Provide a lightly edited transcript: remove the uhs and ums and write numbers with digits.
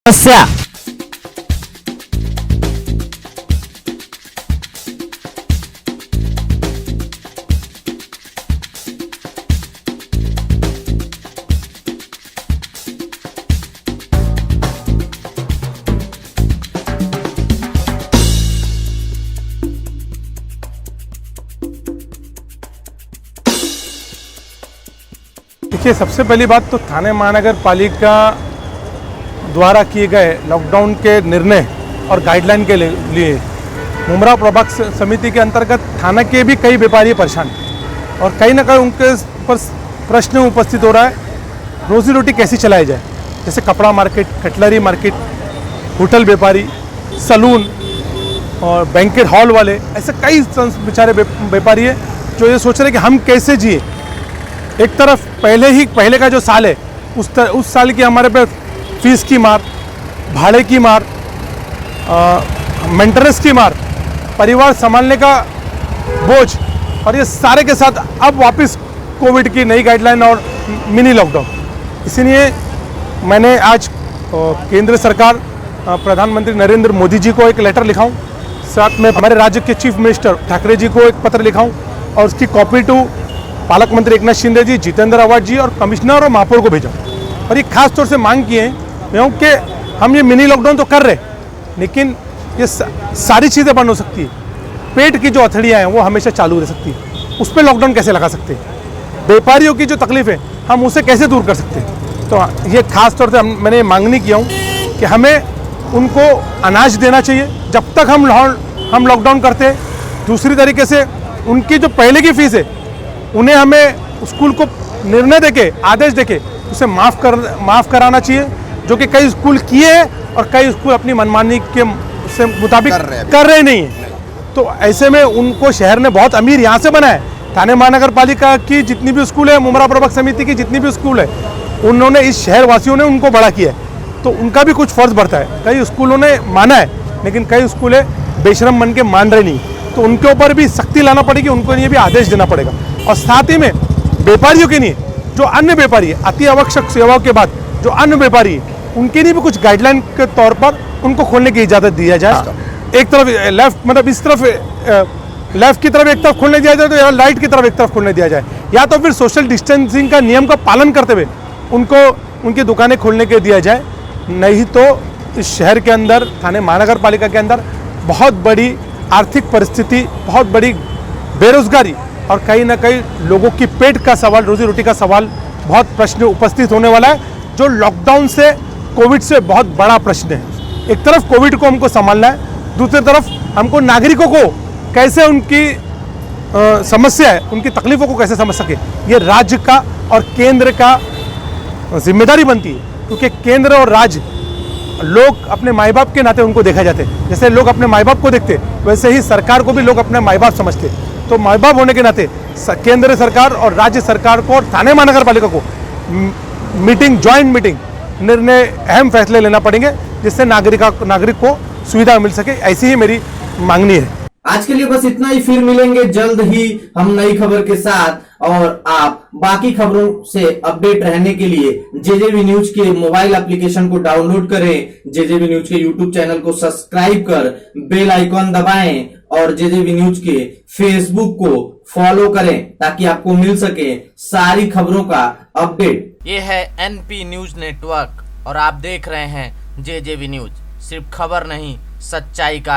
समस्या। देखिए, सबसे पहली बात तो थाने महानगर पालिका द्वारा किए गए लॉकडाउन के निर्णय और गाइडलाइन के लिए मुमरा प्रभाग समिति के अंतर्गत थाना के भी कई व्यापारी परेशान हैं और कहीं ना कहीं उनके पर प्रश्न उपस्थित हो रहा है, रोजी रोटी कैसी चलाई जाए। जैसे कपड़ा मार्केट, कटलरी मार्केट, होटल व्यापारी, सलून और बैंकेट हॉल वाले, ऐसे कई बेचारे व्यापारी हैं जो ये सोच रहे हैं कि हम कैसे जिए। एक तरफ पहले का जो साल है उस साल की हमारे पे फीस की मार, भाड़े की मार, मेंटेनेंस की मार, परिवार संभालने का बोझ, और ये सारे के साथ अब वापस कोविड की नई गाइडलाइन और मिनी लॉकडाउन। इसीलिए मैंने आज केंद्र सरकार, प्रधानमंत्री नरेंद्र मोदी जी को एक लेटर लिखा हूँ, साथ में हमारे राज्य के चीफ मिनिस्टर ठाकरे जी को एक पत्र लिखा हूँ और उसकी कॉपी टू पालक मंत्री एकनाथ शिंदे जी, जितेंद्र आवाड जी और कमिश्नर और महापौर को भेजा। और ये खास तौर से मांग की है कि हम ये मिनी लॉकडाउन तो कर रहे, लेकिन ये सारी चीज़ें बंद हो सकती है। पेट की जो हथेलियाँ हैं वो हमेशा चालू रह सकती है, उस पर लॉकडाउन कैसे लगा सकते हैं। व्यापारियों की जो तकलीफ है हम उसे कैसे दूर कर सकते हैं। तो ये खास तौर से मैंने ये मांगनी किया हूँ कि हमें उनको अनाज देना चाहिए जब तक हम लॉकडाउन करते हैं। दूसरी तरीके से उनकी जो पहले की फीस है उन्हें हमें स्कूल को निर्णय देके, आदेश देके उसे माफ़ कराना चाहिए, जो कि कई स्कूल किए हैं और कई स्कूल अपनी मनमानी के से मुताबिक कर रहे नहीं हैं। तो ऐसे में उनको शहर ने बहुत अमीर यहाँ से बना है। थाने महानगर पालिका की जितनी भी स्कूल है, मुमरा प्रभाग समिति की जितनी भी स्कूल है, उन्होंने इस शहर वासियों ने उनको बड़ा किया है, तो उनका भी कुछ फर्ज बढ़ता है। कई स्कूलों ने माना है, लेकिन कई स्कूलें बेशरम बन के मान रहे नहीं, तो उनके ऊपर भी सख्ती लाना पड़ेगी, उनको ये भी आदेश देना पड़ेगा। और साथ ही में व्यापारियों के लिए, जो अन्य व्यापारी है, अति आवश्यक सेवाओं के बाद जो अन्य व्यापारी है, उनके लिए भी कुछ गाइडलाइन के तौर पर उनको खोलने की इजाज़त दिया जाए। एक तरफ लेफ्ट, मतलब इस तरफ लेफ्ट की तरफ एक तरफ खोलने दिया जाए, तो या राइट की तरफ एक तरफ खोलने दिया जाए, या तो फिर सोशल डिस्टेंसिंग का नियम का पालन करते हुए उनको उनकी दुकानें खोलने के दिया जाए। नहीं तो इस शहर के अंदर, थाने महानगर पालिका के अंदर बहुत बड़ी आर्थिक परिस्थिति, बहुत बड़ी बेरोजगारी और कहीं ना कहीं लोगों की पेट का सवाल, रोजी रोटी का सवाल, बहुत प्रश्न उपस्थित होने वाला है, जो लॉकडाउन से, कोविड से बहुत बड़ा प्रश्न है। एक तरफ कोविड को हमको संभालना है, दूसरी तरफ हमको नागरिकों को कैसे उनकी समस्या है, उनकी तकलीफों को कैसे समझ सके, ये राज्य का और केंद्र का जिम्मेदारी बनती है। क्योंकि केंद्र और राज्य, लोग अपने माई बाप के नाते उनको देखा जाते हैं। जैसे लोग अपने माई बाप को देखते, वैसे ही सरकार को भी लोग अपने माई बाप समझते। तो माई बाप होने के नाते केंद्र सरकार और राज्य सरकार को और थाने महानगर पालिका को ज्वाइंट मीटिंग, निर्णय, अहम फैसले लेना पड़ेंगे, जिससे नागरिक को सुविधा मिल सके। ऐसी ही मेरी मांगनी है। आज के लिए बस इतना ही, फिर मिलेंगे जल्द ही हम नई खबर के साथ। और आप बाकी खबरों से अपडेट रहने के लिए जेजेबी न्यूज के मोबाइल एप्लीकेशन को डाउनलोड करें, जेजेबी न्यूज के यूट्यूब चैनल को सब्सक्राइब कर बेल आइकॉन दबाएं और जेजेबी न्यूज के फेसबुक को फॉलो करें, ताकि आपको मिल सके सारी खबरों का अपडेट। ये है एनपी न्यूज नेटवर्क और आप देख रहे हैं जेजेबी न्यूज, सिर्फ खबर नहीं, सच्चाई का